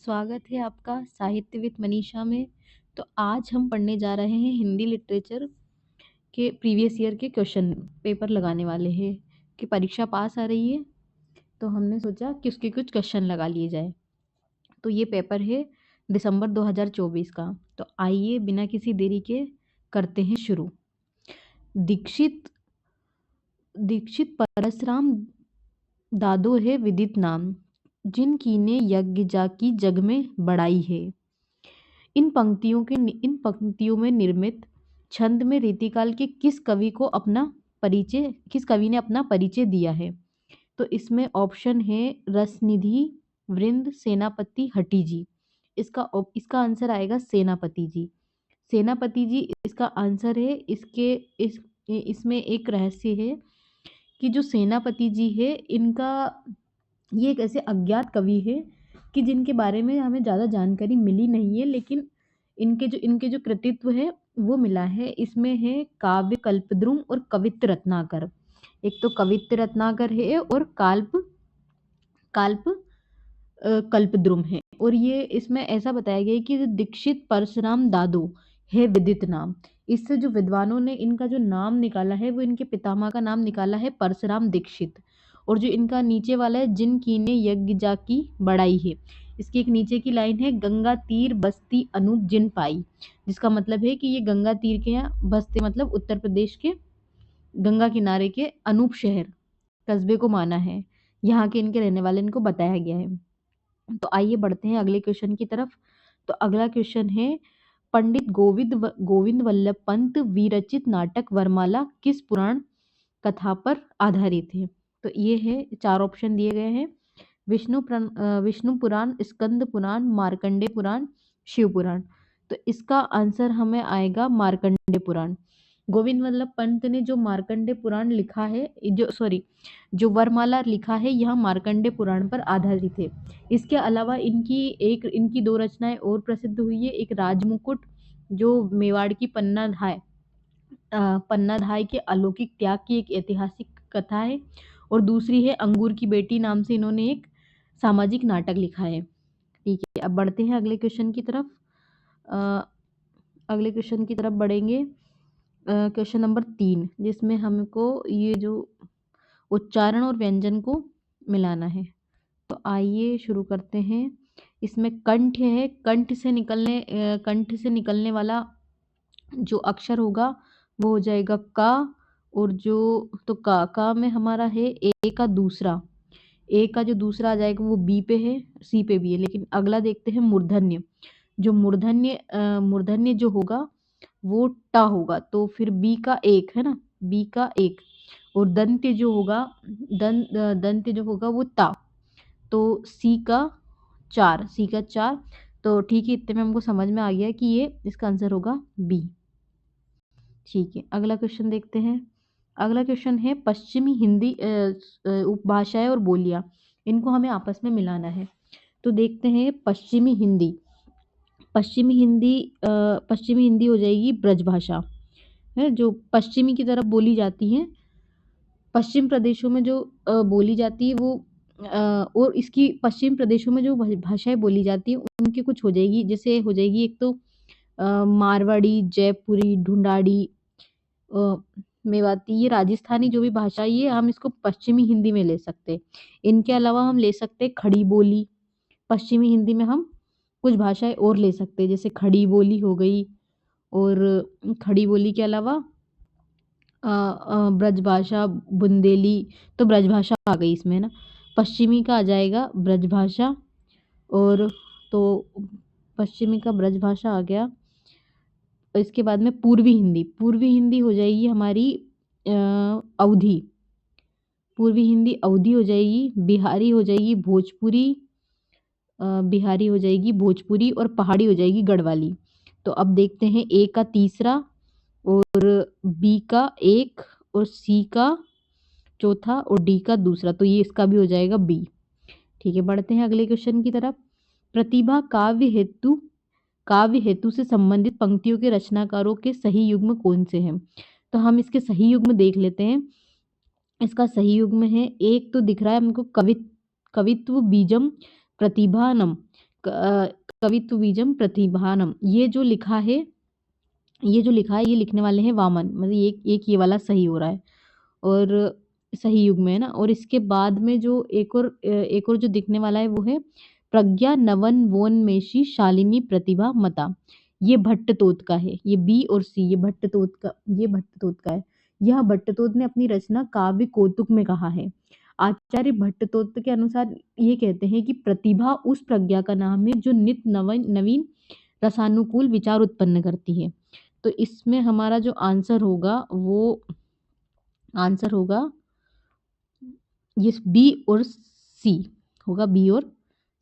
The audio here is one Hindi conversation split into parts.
स्वागत है आपका साहित्य विद मनीषा में। तो आज हम पढ़ने जा रहे हैं हिंदी लिटरेचर के प्रीवियस ईयर के क्वेश्चन पेपर लगाने वाले हैं कि परीक्षा पास आ रही है तो हमने सोचा कि उसके कुछ क्वेश्चन लगा लिए जाए। तो ये पेपर है दिसंबर 2024 का। तो आइए बिना किसी देरी के करते हैं शुरू। दीक्षित दीक्षित परसराम दादो है विदित नाम, जिन कीने यज्ञ जाकी जग में बड़ाई है। इन पंक्तियों में निर्मित छंद में रीतिकाल के किस कवि ने अपना परिचय दिया है? तो इसमें ऑप्शन है रसनिधि, वृंद, सेनापति, हठी जी। इसका आंसर आएगा सेनापति जी। सेनापति जी इसका आंसर है। इसमें एक रहस्य है कि जो सेनापति जी है इनका ये एक ऐसे अज्ञात कवि है कि जिनके बारे में हमें ज़्यादा जानकारी मिली नहीं है, लेकिन इनके जो कृतित्व है वो मिला है। इसमें है काव्य कल्पद्रुम और कवित्त रत्नाकर। एक तो कवित्त रत्नाकर है और काल्प कल्पद्रुम है। और ये इसमें ऐसा बताया गया है कि दीक्षित परशुराम दादो है विदित नाम। इससे जो विद्वानों ने इनका जो नाम निकाला है वो इनके पितामह का नाम निकाला है परशुराम दीक्षित। और जो इनका नीचे वाला है जिन कीने यज्ञ जाकी बड़ाई है, इसकी एक नीचे की लाइन है गंगा तीर बस्ती अनूप जिन पाई, जिसका मतलब है कि ये गंगा तीर के यहाँ बसते मतलब उत्तर प्रदेश के गंगा किनारे के अनूप शहर कस्बे को माना है। यहाँ के इनके रहने वाले इनको बताया गया है। तो आइए बढ़ते हैं अगले क्वेश्चन की तरफ। तो अगला क्वेश्चन है पंडित गोविंद वल्लभ पंत विरचित नाटक वरमाला किस पुराण कथा पर आधारित है? तो ये है, चार ऑप्शन दिए गए हैं। विष्णु पुराण, स्कंद पुराण, मार्कंडे पुराण, शिव पुराण। तो इसका आंसर हमें आएगा मार्कंडे पुराण। गोविंद वल्लभ पंत ने जो मार्कंडे पुराण लिखा है, जो वरमाला लिखा है, यह मार्कंडे पुराण पर आधारित है। इसके अलावा इनकी दो रचनाएं और प्रसिद्ध हुई है। एक राजमुकुट जो मेवाड़ की पन्नाधाय के अलौकिक त्याग की एक ऐतिहासिक कथा है, और दूसरी है अंगूर की बेटी नाम से इन्होंने एक सामाजिक नाटक लिखा है। ठीक है, अब बढ़ते हैं अगले क्वेश्चन की तरफ। अगले क्वेश्चन की तरफ बढ़ेंगे। क्वेश्चन नंबर 3, जिसमें हमको ये जो उच्चारण और व्यंजन को मिलाना है। तो आइए शुरू करते हैं। इसमें कंठ है, कंठ से निकलने वाला जो अक्षर होगा वो हो जाएगा का। और तो का में हमारा है ए का जो दूसरा आ जाएगा वो बी पे है, सी पे भी है। लेकिन अगला देखते हैं मूर्धन्य। जो मूर्धन्य जो होगा वो टा होगा, तो फिर बी का एक है ना, बी का एक। और दंत्य जो होगा वो ता, तो सी का चार। तो ठीक है, इतने में हमको समझ में आ गया कि ये इसका आंसर होगा बी। ठीक है, अगला क्वेश्चन देखते हैं। अगला क्वेश्चन है पश्चिमी हिंदी उपभाषाएं और बोलियां, इनको हमें आपस में मिलाना है। तो देखते हैं पश्चिमी हिंदी हो जाएगी ब्रजभाषा है, जो पश्चिमी की तरफ बोली जाती है। पश्चिम प्रदेशों में जो बोली जाती है वो और इसकी पश्चिम प्रदेशों में जो भाषाएं बोली जाती है उनकी कुछ हो जाएगी। जैसे हो जाएगी एक तो मारवाड़ी, जयपुरी, ढूंढाड़ी, अ, मेवाती, ये राजस्थानी जो भी भाषा है ये हम इसको पश्चिमी हिंदी में ले सकते हैं। इनके अलावा हम ले सकते हैं खड़ी बोली। पश्चिमी हिंदी में हम कुछ भाषाएं और ले सकते हैं, जैसे खड़ी बोली हो गई। और खड़ी बोली के अलावा ब्रजभाषा, बुंदेली, तो ब्रजभाषा आ गई इसमें है ना। पश्चिमी का आ जाएगा ब्रजभाषा, और तो पश्चिमी का ब्रजभाषा आ गया। इसके बाद में पूर्वी हिंदी हो जाएगी हमारी अवधी। पूर्वी हिंदी अवधी हो जाएगी। बिहारी हो जाएगी भोजपुरी, और पहाड़ी हो जाएगी गढ़वाली। तो अब देखते हैं ए का तीसरा, और बी का एक, और सी का चौथा, और डी का दूसरा। तो ये इसका भी हो जाएगा बी। ठीक है, बढ़ते हैं अगले क्वेश्चन की तरफ। प्रतिभा काव्य हेतु से संबंधित पंक्तियों के रचनाकारों के सही युग्म कौन से हैं? तो हम इसके सही युग्म देख लेते हैं। इसका सही युग्म है, एक तो दिख रहा है हमको कवित्व बीजम प्रतिभानम, कवित्व बीजम प्रतिभानम, ये जो लिखा है ये लिखने वाले हैं वामन, मतलब एक एक ये वाला सही हो रहा है और सही युग में है ना। और इसके बाद में जो एक और जो दिखने वाला है वो है प्रज्ञा नवन वोन्मेषी शालिनी प्रतिभा मता। ये भट्टतोत का है, ये बी और सी, ये भट्टतोत का है। यह भट्टतोत ने अपनी रचना काव्य कौतुक में कहा है। आचार्य भट्टतोत के अनुसार ये कहते हैं कि प्रतिभा उस प्रज्ञा का नाम है जो नित्य नवीन रसानुकूल विचार उत्पन्न करती है। तो इसमें हमारा जो आंसर होगा वो आंसर होगा ये बी और सी, होगा बी और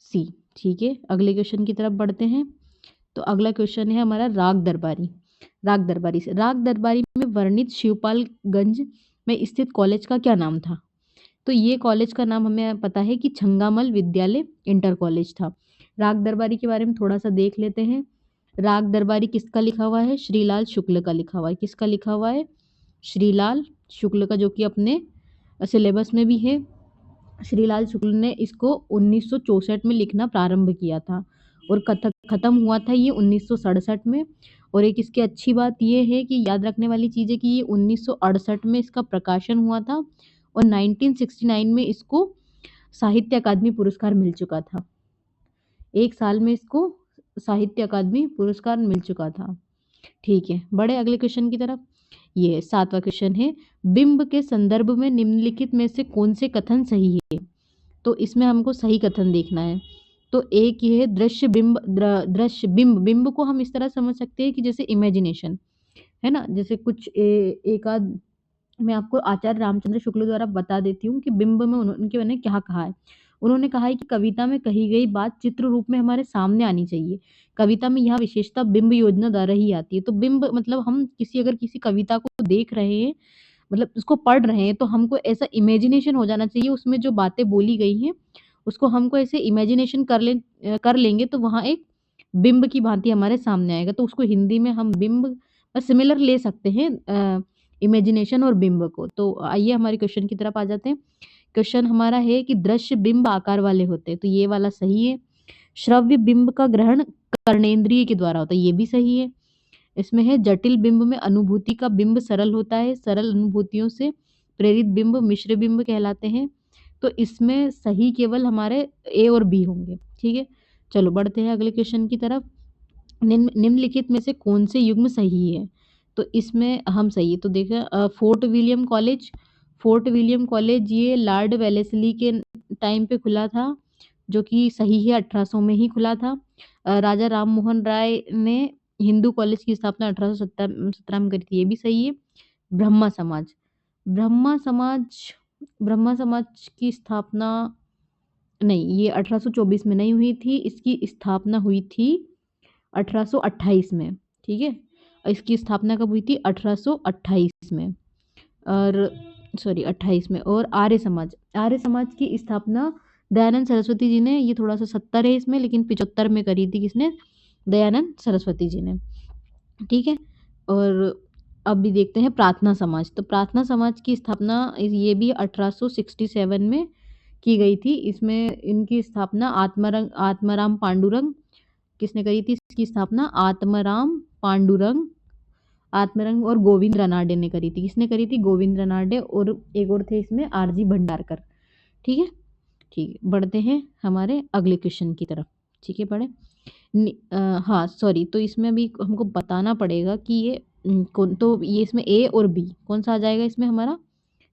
सी। ठीक है, अगले क्वेश्चन की तरफ बढ़ते हैं। तो अगला क्वेश्चन है हमारा राग दरबारी। राग दरबारी में वर्णित शिवपालगंज में स्थित कॉलेज का क्या नाम था? तो ये कॉलेज का नाम हमें पता है कि छंगामल विद्यालय इंटर कॉलेज था। राग दरबारी के बारे में थोड़ा सा देख लेते हैं। राग दरबारी किसका लिखा हुआ है? श्रीलाल शुक्ल का लिखा हुआ है। किसका लिखा हुआ है? श्रीलाल शुक्ल का, जो कि अपने सिलेबस में भी है। श्रीलाल शुक्ल ने इसको 1964 में लिखना प्रारंभ किया था और कथक खत्म हुआ था ये 1967 में। और एक इसकी अच्छी बात ये है कि याद रखने वाली चीज़ है कि ये 1968 में इसका प्रकाशन हुआ था और 1969 में इसको साहित्य अकादमी पुरस्कार मिल चुका था। एक साल में इसको साहित्य अकादमी पुरस्कार मिल चुका था। ठीक है, बड़े अगले क्वेश्चन की तरफ। ये 7वां क्वेश्चन है, बिंब के संदर्भ में निम्नलिखित में से कौन से कथन सही है? तो इसमें हमको सही कथन देखना है। तो एक ये है दृश्य बिंब, बिंब को हम इस तरह समझ सकते हैं कि जैसे इमेजिनेशन है ना, जैसे कुछ एक आध मैं आपको आचार्य रामचंद्र शुक्ल द्वारा बता देती हूँ कि बिंब में उनके मैंने क्या कहा है। उन्होंने कहा है कि कविता में कही गई बात चित्र रूप में हमारे सामने आनी चाहिए। कविता में यह विशेषता बिंब योजना द्वारा ही आती है। तो बिंब मतलब हम अगर किसी कविता को देख रहे हैं, मतलब उसको पढ़ रहे हैं, तो हमको ऐसा इमेजिनेशन हो जाना चाहिए, उसमें जो बातें बोली गई हैं उसको हमको ऐसे इमेजिनेशन कर लेंगे तो वहाँ एक बिंब की भांति हमारे सामने आएगा। तो उसको हिंदी में हम बिंब सिमिलर ले सकते हैं इमेजिनेशन और बिंब को। तो आइए हमारे क्वेश्चन की तरफ आ जाते हैं। क्वेश्चन हमारा है कि दृश्य बिंब आकार वाले होते हैं, तो ये वाला सही है। श्रव्य बिंब का ग्रहण कर्णेंद्रिय के द्वारा होता है, ये भी सही है। इसमें है जटिल बिंब में अनुभूति का बिंब सरल होता है, सरल अनुभूतियों से प्रेरित बिंब मिश्र बिंब कहलाते हैं। तो इसमें सही केवल हमारे ए और बी होंगे। ठीक है, चलो बढ़ते हैं अगले क्वेश्चन की तरफ। निम्नलिखित में से कौन से युग्म सही है? तो इसमें हम सही है तो देखें, फोर्ट विलियम कॉलेज ये लॉर्ड वेलेस्ली के टाइम पे खुला था, जो कि सही है, 1800 में ही खुला था। राजा राम मोहन राय ने हिंदू कॉलेज की स्थापना 1817 में करी थी, ये भी सही है। ब्रह्मा समाज ब्रह्मा समाज ब्रह्मा समाज की स्थापना नहीं, ये 1824 में नहीं हुई थी, इसकी स्थापना हुई थी 1828 में। ठीक है, इसकी स्थापना कब हुई थी? 1828 में, और सॉरी 28 में। और आर्य समाज की स्थापना दयानंद सरस्वती जी ने, ये थोड़ा सा 70 है इसमें, लेकिन 75 में करी थी। किसने? दयानंद सरस्वती जी ने। ठीक है, और अब भी देखते हैं प्रार्थना समाज। तो प्रार्थना समाज की स्थापना ये भी 1867 में की गई थी। इसमें इनकी स्थापना आत्माराम पांडुरंग किसने करी थी? इसकी स्थापना आत्माराम और गोविंद रनाडे ने करी थी। किसने करी थी? गोविंद रनाडे, और एक और थे इसमें आरजी भंडारकर। ठीक है, ठीक है, बढ़ते हैं हमारे अगले क्वेश्चन की तरफ। ठीक है, हाँ सॉरी, तो इसमें भी हमको बताना पड़ेगा कि ये कौन, तो ये इसमें ए और बी कौन सा आ जाएगा? इसमें हमारा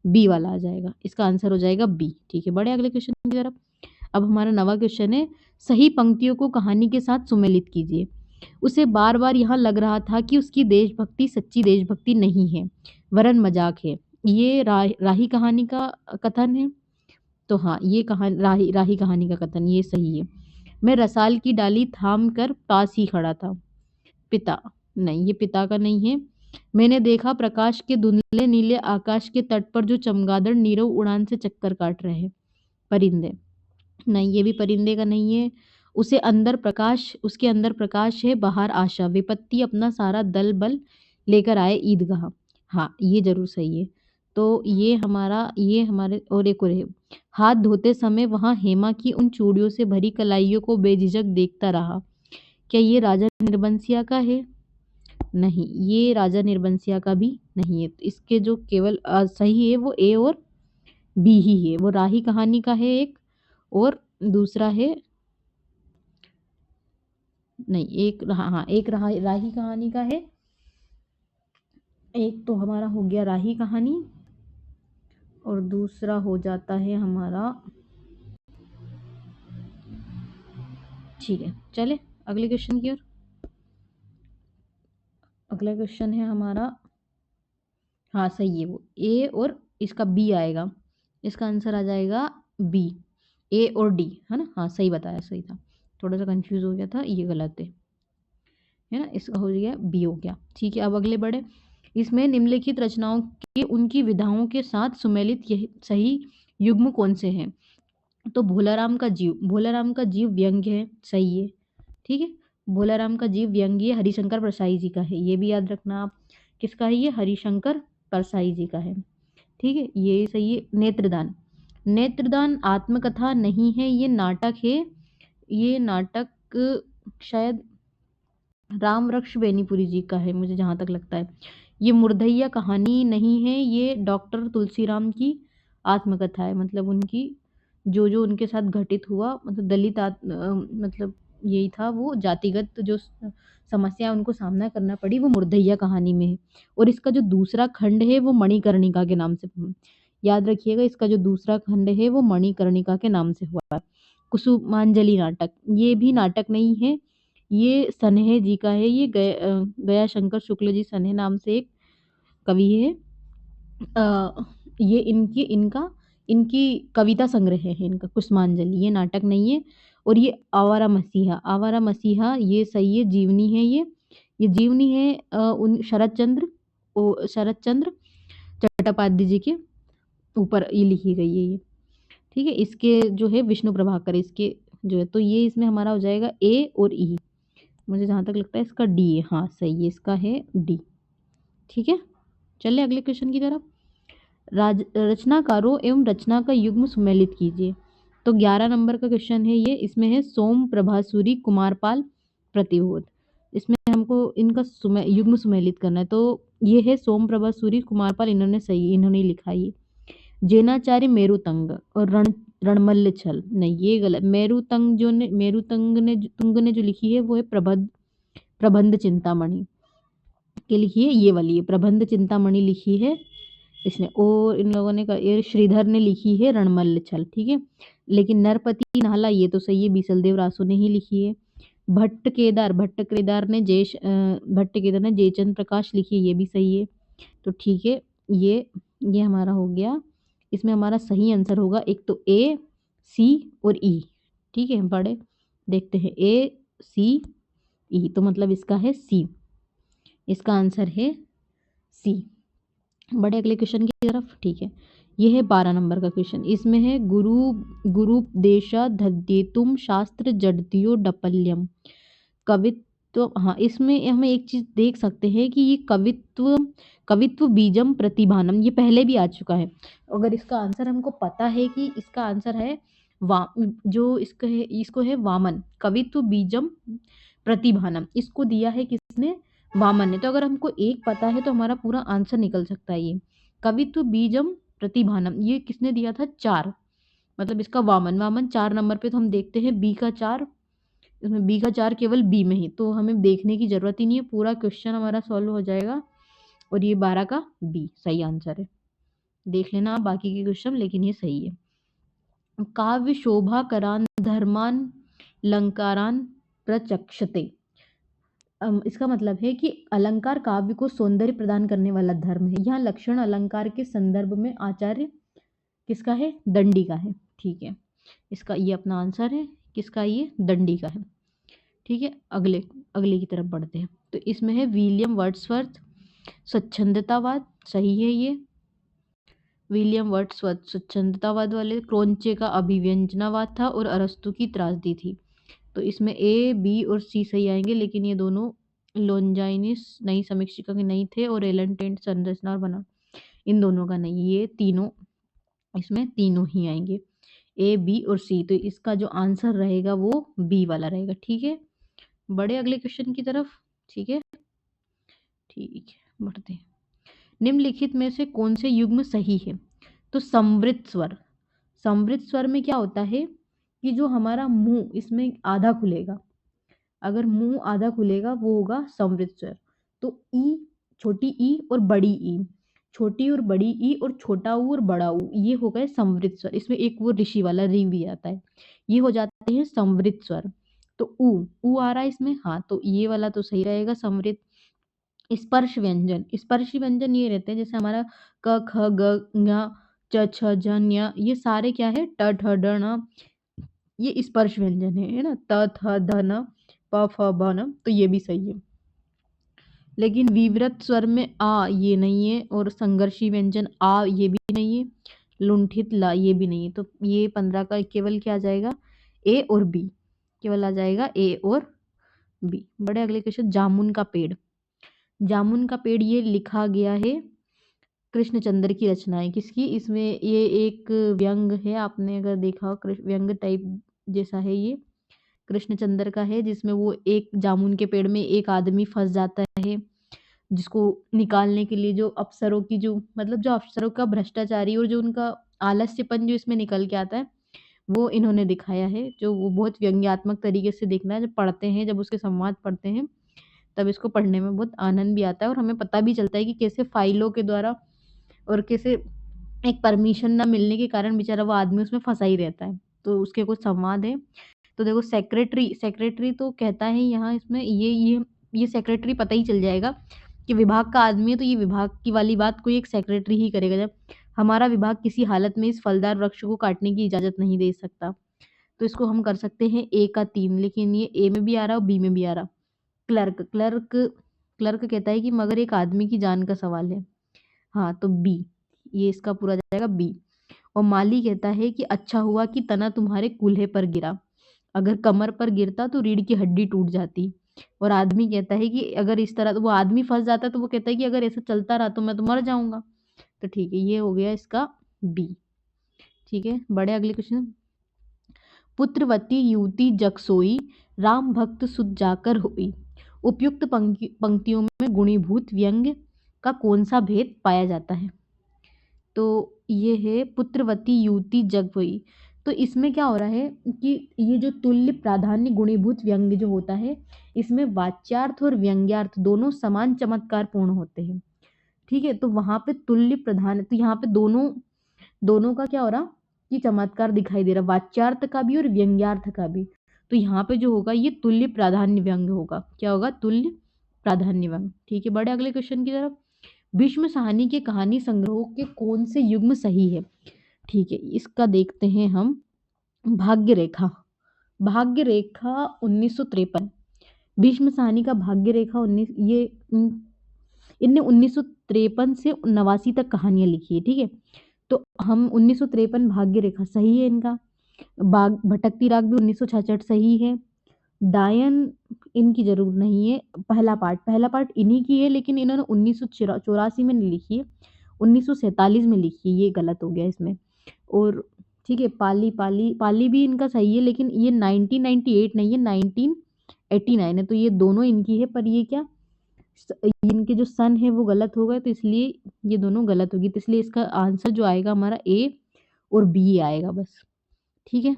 बी वाला आ जाएगा, इसका आंसर हो जाएगा बी। ठीक है, बढ़े अगले क्वेश्चन की तरफ। अब हमारा नवा क्वेश्चन है, सही पंक्तियों को कहानी के साथ सुमेलित कीजिए। उसे बार बार यहाँ लग रहा था कि उसकी देशभक्ति सच्ची देशभक्ति नहीं है, वरन मजाक है। ये राही कहानी का कथन है। तो हाँ, ये राही कहानी का कथन ये सही है। मैं रसाल की डाली थाम कर पास ही खड़ा था। पिता नहीं, ये पिता का नहीं है। मैंने देखा प्रकाश के धुंधले नीले आकाश के तट पर जो चमगादड़ नीरव उड़ान से चक्कर काट रहे हैं। परिंदे नहीं, ये भी परिंदे का नहीं है। उसके अंदर प्रकाश है, बाहर आशा। विपत्ति अपना सारा दल बल लेकर आए ईदगाह। हाँ, ये जरूर सही है। तो ये हमारे और एक और है, हाथ धोते समय वहां हेमा की उन चूड़ियों से भरी कलाइयों को बेझिझक देखता रहा। क्या ये राजा निर्बंसिया का है? नहीं, ये राजा निर्बंसिया का भी नहीं है। तो इसके जो केवल सही है वो ए और बी ही है। वो राही कहानी का है एक, और दूसरा है, नहीं, एक हाँ, एक राही कहानी का है। एक तो हमारा हो गया राही कहानी, और दूसरा हो जाता है हमारा, ठीक है, चले अगले क्वेश्चन की ओर। अगला क्वेश्चन है हमारा, हाँ सही है वो ए, और इसका बी आएगा। इसका आंसर आ जाएगा बी, ए और डी, है ना? हाँ सही बताया, सही था, थोड़ा सा कंफ्यूज हो गया था, ये गलत है ना? इसका हो गया बी, हो गया। ठीक है, अब अगले बढ़े। इसमें निम्नलिखित रचनाओं के उनकी विधाओं के साथ सुमेलित यही सही युग्म कौन से हैं? तो भोलाराम का जीव व्यंग्य है, सही है। ठीक है, भोलाराम का जीव व्यंग्य हरिशंकर परसाई जी का है, ये भी याद रखना आप। किसका है ये? हरिशंकर परसाई जी का है। ठीक है, ये सही है। नेत्रदान, नेत्रदान आत्मकथा नहीं है, ये नाटक है। ये नाटक शायद राम वृक्ष बेनीपुरी जी का है, मुझे जहां तक लगता है। ये मुर्दैया कहानी नहीं है, ये डॉक्टर तुलसीराम की आत्मकथा है। मतलब उनकी जो जो उनके साथ घटित हुआ, मतलब मतलब यही था, वो जातिगत जो समस्या उनको सामना करना पड़ी, वो मुर्दैया कहानी में है। और इसका जो दूसरा खंड है वो मणिकर्णिका के नाम से, याद रखिएगा, इसका जो दूसरा खंड है वो मणिकर्णिका के नाम से हुआ है। कुसुमांजलि नाटक, ये भी नाटक नहीं है, ये सनेह जी का है। ये गया शंकर शुक्ल जी सनेह नाम से एक कवि है। ये इनकी कविता संग्रह है इनका कुसुमांजलि, ये नाटक नहीं है। और ये आवारा मसीहा ये सही है, जीवनी है ये जीवनी है उन शरद चंद्र चट्टोपाध्याय जी के ऊपर ये लिखी गई है ये। ठीक है, इसके जो है विष्णु प्रभाकर इसके जो है, तो ये इसमें हमारा हो जाएगा ए और ई। मुझे जहां तक लगता है इसका डी है, हाँ सही है, इसका है डी। ठीक है, चलिए अगले क्वेश्चन की तरफ। रचनाकारों एवं रचना का युग्म सुमेलित कीजिए। तो 11 नंबर का क्वेश्चन है ये। इसमें है सोम प्रभासूरी कुमारपाल प्रतिबोध। इसमें हमको इनका युग्म सुमेलित करना है। तो ये है सोम प्रभासूरी कुमारपाल, इन्होंने लिखा है। जैनाचार्य मेरुतंग और रणमल्ल छल, नहीं ये गलत। तुंग ने जो लिखी है वो है प्रबंध चिंतामणि के लिखी है, ये वाली है प्रबंध चिंतामणि लिखी है इसने। और इन लोगों ने ये श्रीधर ने लिखी है रणमल्ल छल। ठीक है, लेकिन नरपति नाला ये तो सही है, बीसलदेव रासो ने ही लिखी है। भट्ट केदार ने जयचंद प्रकाश लिखी है, ये भी सही है। तो ठीक है, ये हमारा हो गया। इसमें हमारा सही आंसर होगा एक तो ए, सी और ई। ठीक है, पढ़े देखते हैं, ए सी ई, तो मतलब इसका है सी, इसका आंसर है सी। बड़े अगले क्वेश्चन की तरफ। ठीक है, ये है 12 नंबर का क्वेश्चन। इसमें है गुरुपदेशा धद्येतुम शास्त्र जडतियो डपल्यम कवित्व। हाँ, इसमें हम एक चीज देख सकते हैं कि ये कवित्व बीजम प्रतिभानम, ये पहले भी आ चुका है। अगर इसका आंसर हमको पता है कि इसका आंसर है जो इसको है वामन, कवित्व बीजम प्रतिभानम, इसको दिया है किसने? वामन ने। तो अगर हमको एक पता है तो हमारा पूरा आंसर निकल सकता है। ये कवित्व बीजम प्रतिभानम ये किसने दिया था? 4, मतलब इसका वामन 4 नंबर पे। तो हम देखते हैं बी का 4, इसमें बी का 4 केवल बी में ही, तो हमें देखने की जरूरत ही नहीं है, पूरा क्वेश्चन हमारा सॉल्व हो जाएगा। और ये 12 का बी सही आंसर है। देख लेना आप बाकी के क्वेश्चन, लेकिन ये सही है। काव्य शोभा करान धर्मान लंकारान प्रचक्षते, इसका मतलब है कि अलंकार काव्य को सौंदर्य प्रदान करने वाला धर्म है। यहाँ लक्षण अलंकार के संदर्भ में आचार्य किसका है? दंडी का है। ठीक है, इसका ये अपना आंसर है, किसका? ये दंडी का है। ठीक है, अगले अगले की तरफ बढ़ते हैं। तो इसमें है विलियम वर्ड्सवर्थ स्वच्छंदतावाद, सही है ये। विलियम वर्ड्सवर्थ स्वच्छंदतावाद वाले। क्रोंचे का अभिव्यंजनावाद था, और अरस्तु की त्रासदी थी। तो इसमें ए, बी और सी सही आएंगे, लेकिन ये दोनों लोंजाइनिस नई समीक्षिका के नहीं थे, और एलन टेंट संरचना और बना। इन दोनों का नहीं, ये तीनों, इसमें तीनों ही आएंगे, ए बी और सी। तो इसका जो आंसर रहेगा वो बी वाला रहेगा। ठीक है, बढ़े अगले क्वेश्चन की तरफ। ठीक है, ठीक है, बढ़ते हैं। निम्नलिखित में से कौन से युग्म सही है? तो समवृत स्वर, समवृत स्वर में क्या होता है कि जो हमारा मुंह इसमें आधा खुलेगा, अगर मुंह आधा खुलेगा वो होगा समवृत स्वर। तो ई, छोटी ई और बड़ी ई, छोटी और बड़ी ई और छोटा ऊ और बड़ा ऊ, ये हो गए समवृत स्वर। इसमें एक वो ऋषि वाला री भी आता है, ये हो जाते हैं समवृत स्वर। तो ऊ आ रहा है इसमें, हाँ, तो ये वाला तो सही रहेगा समवृत। स्पर्श व्यंजन, स्पर्श व्यंजन ये रहते हैं जैसे हमारा क ख ग घ च छ झ ञ, ये सारे क्या है, ट ठ ड ण, ये स्पर्श व्यंजन है ना, त थ ध न प फ ब न, तो ये भी सही है। लेकिन विवृत स्वर में आ ये नहीं है, और संघर्षी व्यंजन आ ये भी नहीं है, लुंठित ला ये भी नहीं है। तो ये 15 का केवल क्या आ जाएगा, ए और बी, केवल आ जाएगा ए और बी। बड़े अगले क्वेश्चन, जामुन का पेड़, जामुन का पेड़ ये लिखा गया है कृष्णचंद्र की रचना है, किसकी, इसमें ये एक व्यंग है, आपने अगर देखा हो व्यंग टाइप जैसा है, ये कृष्णचंद्र का है, जिसमें वो एक जामुन के पेड़ में एक आदमी फंस जाता है, जिसको निकालने के लिए जो अफसरों की जो मतलब जो अफसरों का भ्रष्टाचारी और जो उनका आलस्यपन जो इसमें निकल के आता है, वो इन्होंने दिखाया है। जो वो बहुत व्यंग्यात्मक तरीके से देखना है, जब पढ़ते हैं, जब उसके संवाद पढ़ते हैं, तब इसको पढ़ने में बहुत आनंद भी आता है, और हमें पता भी चलता है कि कैसे फाइलों के द्वारा और कैसे एक परमिशन ना मिलने के कारण बेचारा वो आदमी उसमें फंसा ही रहता है। तो उसके कुछ संवाद है। तो देखो, सेक्रेटरी, सेक्रेटरी तो कहता है यहाँ इसमें, ये सेक्रेटरी पता ही चल जाएगा कि विभाग का आदमी है, तो ये विभाग की वाली बात कोई एक सेक्रेटरी ही करेगा, जब हमारा विभाग किसी हालत में इस फलदार वृक्ष को काटने की इजाजत नहीं दे सकता। तो इसको हम कर सकते हैं ए का 3, लेकिन ये ए में भी आ रहा और बी में भी आ रहा। क्लर्क, क्लर्क, क्लर्क कहता है कि मगर एक आदमी की जान का सवाल है, हाँ, तो बी, ये इसका पूरा जाएगा बी। और माली कहता है कि अच्छा हुआ कि तना तुम्हारे कूल्हे पर गिरा, अगर कमर पर गिरता तो रीढ़ की हड्डी टूट जाती। और आदमी कहता है कि अगर इस तरह, तो वो आदमी फंस जाता है, तो वो कहता है कि अगर ऐसा चलता रहा तो मैं तो मर जाऊंगा। तो ठीक है, ये हो गया इसका बी। ठीक है, बड़े अगले क्वेश्चन, पुत्रवती युवती जग सोई, राम भक्त सुत जाकर होई, उपयुक्त पंक्तियों में गुणीभूत व्यंग्य का कौन सा भेद पाया जाता है? तो ये है पुत्रवती युवती जग सोई। तो इसमें क्या हो रहा है कि ये जो तुल्य प्राधान्य गुणीभूत व्यंग्य जो होता है, इसमें वाच्यार्थ और व्यंग्यार्थ दोनों समान चमत्कार पूर्ण होते हैं। ठीक है, तो वहां पे तुल्य प्रधान, तो यहाँ पे दोनों दोनों का क्या हो रहा कि चमत्कार दिखाई दे रहा, वाच्यार्थ का भी और व्यंग्यार्थ का भी। तो यहाँ पे जो होगा ये तुल्य प्राधान्य व्यंग्य होगा। क्या होगा? तुल्य प्राधान्य व्यंग्य। ठीक है, बढ़े अगले क्वेश्चन की तरफ। भीष्म साहनी के कहानी संग्रह के कौन से युग्म सही है? ठीक है, इसका देखते हैं हम। भाग्य रेखा, भाग्य रेखा 1953, भीष्म साहनी का भाग्य रेखा 19, ये इनने 1953 से 89 तक कहानियां लिखी है। ठीक है, तो हम 1953 भाग्य रेखा सही है इनका। बाग भटकती राग भी 1966 सही है। डायन इनकी जरूर नहीं है। पहला पार्ट इन्हीं की है, लेकिन इन्होंने 1984 में नहीं लिखी है, 1947 में लिखी है, ये गलत हो गया इसमें। और ठीक है, पाली पाली पाली भी इनका सही है, लेकिन ये 1998 नहीं है, 1989 है। तो ये दोनों इनकी है, पर ये क्या, इनके जो सन है वो गलत हो गए, तो इसलिए ये दोनों गलत होगी। तो इसलिए इसका आंसर जो आएगा हमारा ए और बी आएगा बस। ठीक है,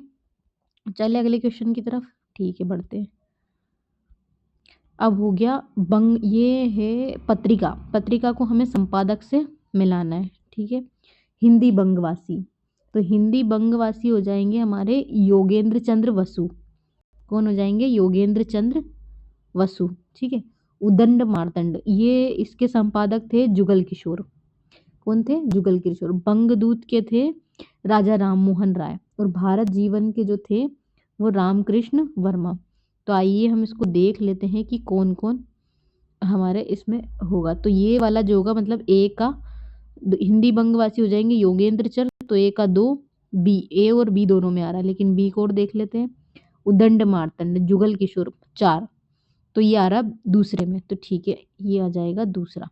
चलिए अगले क्वेश्चन की तरफ। ठीक है, बढ़ते हैं। अब हो गया बंग, ये है पत्रिका, पत्रिका को हमें संपादक से मिलाना है। ठीक है, हिंदी बंगवासी, तो हिंदी बंगवासी हो जाएंगे हमारे योगेंद्र चंद्र वसु। कौन हो जाएंगे? योगेंद्र चंद्र वसु। ठीक है, उदंड मार्तंड, ये इसके संपादक थे जुगल किशोर। कौन थे? जुगल किशोर। बंगदूत के थे राजा राम मोहन राय, और भारत जीवन के जो थे वो रामकृष्ण वर्मा। तो आइए हम इसको देख लेते हैं कि कौन कौन हमारे इसमें होगा। तो ये वाला जो होगा, मतलब ए का हिंदी बंगवासी हो जाएंगे योगेंद्र चर, तो ए का 2, बी, ए और बी दोनों में आ रहा है, लेकिन बी को और देख लेते हैं। उदंड मार्तंड जुगल किशोर 4, तो ये आ रहा दूसरे में, तो ठीक है, ये आ जाएगा दूसरा।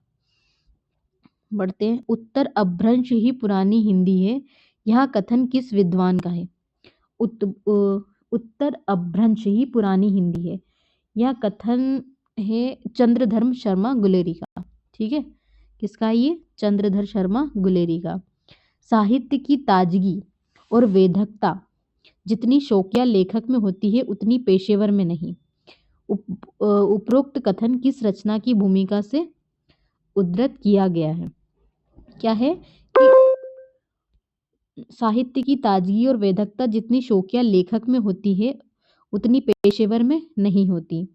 बढ़ते हैं। उत्तर अभ्रंश ही पुरानी हिंदी है, यह कथन किस विद्वान का है? उत्तर अभ्रंश ही पुरानी हिंदी है, यह कथन है चंद्रधर शर्मा गुलेरी का। ठीक है, किसका ये? चंद्रधर शर्मा गुलेरी का। साहित्य की ताजगी और वेधकता जितनी शौकिया लेखक में होती है उतनी पेशेवर में नहीं। उपरोक्त कथन किस रचना की भूमिका से उद्धृत किया गया है? क्या है कि साहित्य की ताजगी और वेधकता जितनी शौकिया लेखक में होती है उतनी पेशेवर में नहीं होती।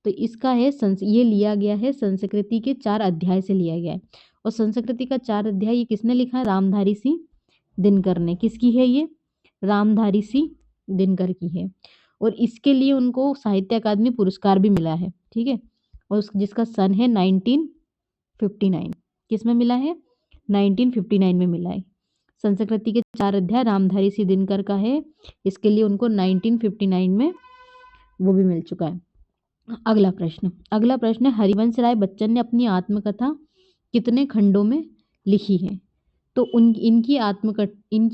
तो इसका है ये लिया गया है संस्कृति के 4 अध्याय से लिया गया है। और संस्कृति का 4 अध्याय ये किसने लिखा है? रामधारी सिंह दिनकर ने। किसकी है ये? रामधारी सिंह दिनकर की है। और इसके लिए उनको साहित्य अकादमी पुरस्कार भी मिला है। ठीक है, और जिसका सन है 1959। किस में मिला है? 1959 में मिला है। संस्कृति के 4 अध्याय रामधारी सिंह दिनकर का है, इसके लिए उनको 1959 में वो भी मिल चुका है। अगला प्रश्न है हरिवंश राय बच्चन ने अपनी आत्मकथा कितने खंडों में लिखी है? तो इनकी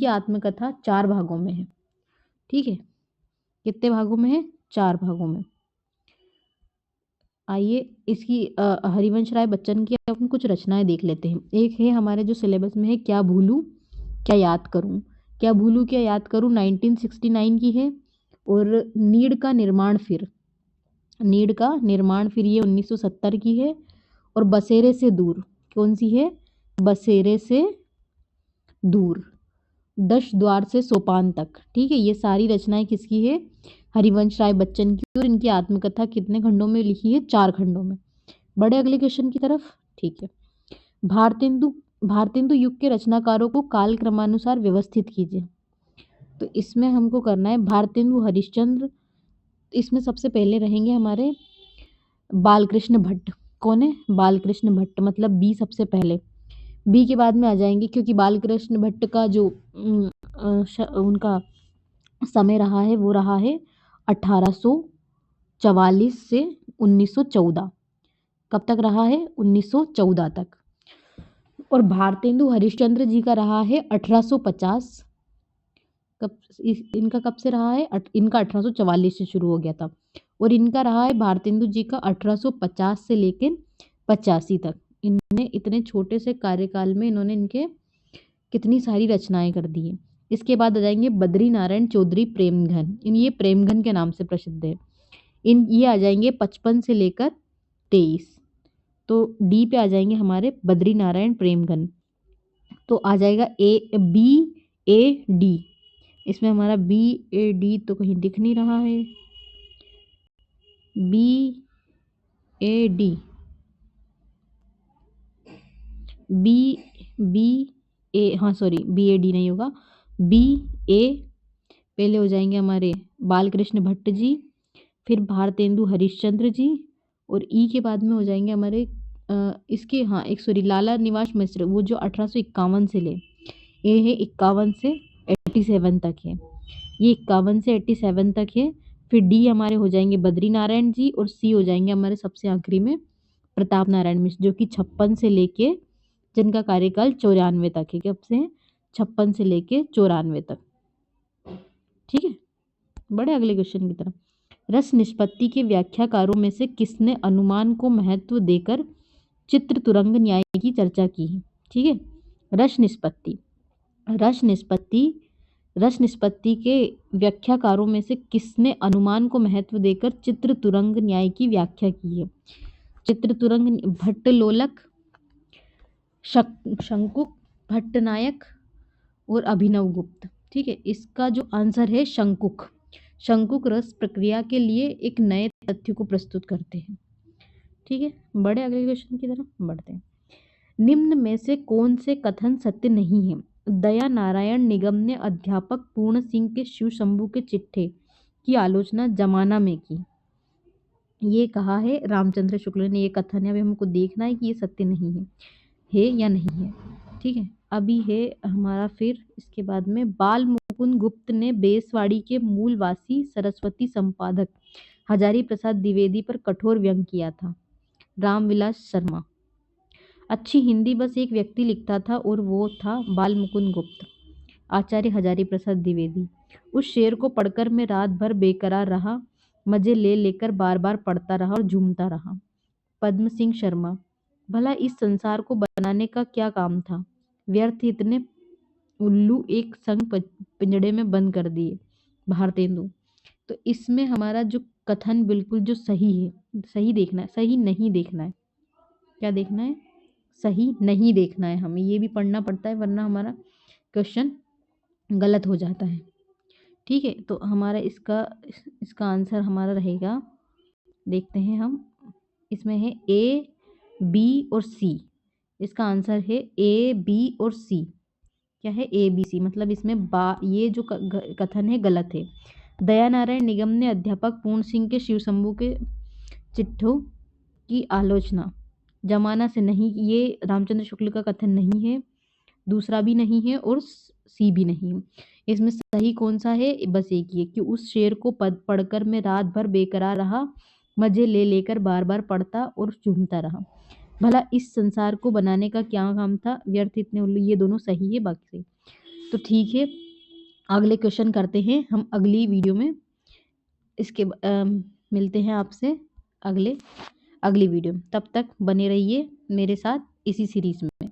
आत्मकथा 4 भागों में है। ठीक है, कितने भागों में है? 4 भागों में। आइए इसकी हरिवंश राय बच्चन की अपन कुछ रचनाएं देख लेते हैं। एक है हमारे जो सिलेबस में है, क्या भूलूं क्या याद करूं। क्या भूलूं क्या याद करूं 1969 की है। और नीड़ का निर्माण फिर ये 1970 की है। और बसेरे से दूर कौन सी है? बसेरे से दूर। 10 द्वार से सोपान तक। ठीक है, ये सारी रचनाएं किसकी है? हरिवंश राय बच्चन की। और इनकी आत्मकथा कितने खंडों में लिखी है? 4 खंडों में। बड़े अगले क्वेश्चन की तरफ। ठीक है, भारतेंदु युग के रचनाकारों को काल क्रमानुसार व्यवस्थित कीजिए। तो इसमें हमको करना है भारतेंदु हरिश्चंद्र। इसमें सबसे पहले रहेंगे हमारे बालकृष्ण भट्ट। कौन है? बालकृष्ण भट्ट, मतलब बी सबसे पहले। बी के बाद में आ जाएंगे, क्योंकि बालकृष्ण भट्ट का जो उनका समय रहा है वो रहा है 1844 से 1914। कब तक रहा है? 1914 तक। और भारतेंदु हरिश्चंद्र जी का रहा है 1850। इनका कब से रहा है? इनका 1844 से शुरू हो गया था। और इनका रहा है भारतेंदु जी का 1850 से लेकर 85 तक। इन्होंने इतने छोटे से कार्यकाल में इन्होंने इनके कितनी सारी रचनाएं कर दी है। इसके बाद आ जाएंगे बद्री नारायण चौधरी प्रेमघन। ये प्रेमघन के नाम से प्रसिद्ध है। ये आ जाएंगे 55 से लेकर 23। तो डी पे आ जाएंगे हमारे बद्री नारायण प्रेमघन। तो आ जाएगा BAD। इसमें हमारा BAD तो कहीं दिख नहीं रहा है। BAD हाँ सॉरी, BAD नहीं होगा, BA पहले हो जाएंगे हमारे बालकृष्ण भट्ट जी, फिर भारतेंदु हरिश्चंद्र जी, और ई के बाद में हो जाएंगे हमारे इसके हाँ एक सॉरी लाला निवास मिश्र, वो जो 1851 से ले। ये है 51 से 87 तक है। ये 51 से 87 तक है। फिर डी हमारे हो जाएंगे बद्री नारायण जी, और सी हो जाएंगे हमारे सबसे आखिरी में प्रताप नारायण मिश्र, जो कि 56 से लेके, जिनका कार्यकाल 94 तक है। कब से? 56 से लेके 94 तक। ठीक है, बड़े अगले क्वेश्चन की तरफ। रस निष्पत्ति के व्याख्याकारों में से किसने अनुमान को महत्व देकर चित्र तुरंग न्याय की चर्चा की है? ठीक है, रस निष्पत्ति के व्याख्याकारों में से किसने अनुमान को महत्व देकर चित्र तुरंग न्याय की व्याख्या की है? चित्र तुरंग भट्टलोलक, शंकुक, भट्टनायक और अभिनव गुप्त। ठीक है, इसका जो आंसर है शंकुक। शंकुक रस प्रक्रिया के लिए एक नए तथ्य को प्रस्तुत करते हैं। ठीक है, बड़े अगले क्वेश्चन की तरफ बढ़ते हैं। निम्न में से कौन से कथन सत्य नहीं है? दया नारायण निगम ने अध्यापक पूर्ण सिंह के शिव शंभू के चिट्ठे की आलोचना जमाना में की। ये कहा है रामचंद्र शुक्ल ने। ये कथन है, अभी हमको देखना है कि ये सत्य नहीं है या नहीं है। ठीक है, अभी है हमारा फिर इसके बाद में बाल मुकुंद गुप्त ने बेसवाड़ी के मूलवासी सरस्वती संपादक हजारी प्रसाद द्विवेदी पर कठोर व्यंग किया था। रामविलास शर्मा। अच्छी हिंदी बस एक व्यक्ति लिखता था और वो था बाल मुकुंद गुप्त। आचार्य हजारी प्रसाद द्विवेदी। उस शेर को पढ़कर मैं रात भर बेकरार रहा, मजे ले लेकर बार बार पढ़ता रहा और झूमता रहा। पद्म सिंह शर्मा। भला इस संसार को बनाने का क्या काम था? व्यर्थ इतने उल्लू एक संग पिंजड़े में बंद कर दिए। भारतेंदु। तो इसमें हमारा जो कथन बिल्कुल जो सही है, सही देखना है, सही नहीं देखना है। क्या देखना है? सही नहीं देखना है, हमें ये भी पढ़ना पड़ता है वरना हमारा क्वेश्चन गलत हो जाता है। ठीक है, तो हमारा इसका आंसर हमारा रहेगा, देखते हैं हम, इसमें है ए बी और सी। इसका आंसर है ए बी और सी। क्या है? ए बी सी, मतलब इसमें ये जो कथन है गलत है। दयानारायण निगम ने अध्यापक पूर्ण सिंह के शिव शंभू के चिट्ठों की आलोचना। जमाना से नहीं, ये रामचंद्र शुक्ल का कथन नहीं है, दूसरा भी नहीं है और सी भी नहीं है। इसमें सही कौन सा है? बस एक ही है कि उस शेर को पढ़कर मैं रात भर बेकरार रहा, मजे ले लेकर बार बार पढ़ता और झूमता रहा। भला इस संसार को बनाने का क्या काम था? व्यर्थ इतने उल्लू। ये दोनों सही है, बाकी सही। तो ठीक है, अगले क्वेश्चन करते हैं हम अगली वीडियो में। इसके मिलते हैं आपसे अगली वीडियो में। तब तक बने रहिए मेरे साथ इसी सीरीज में।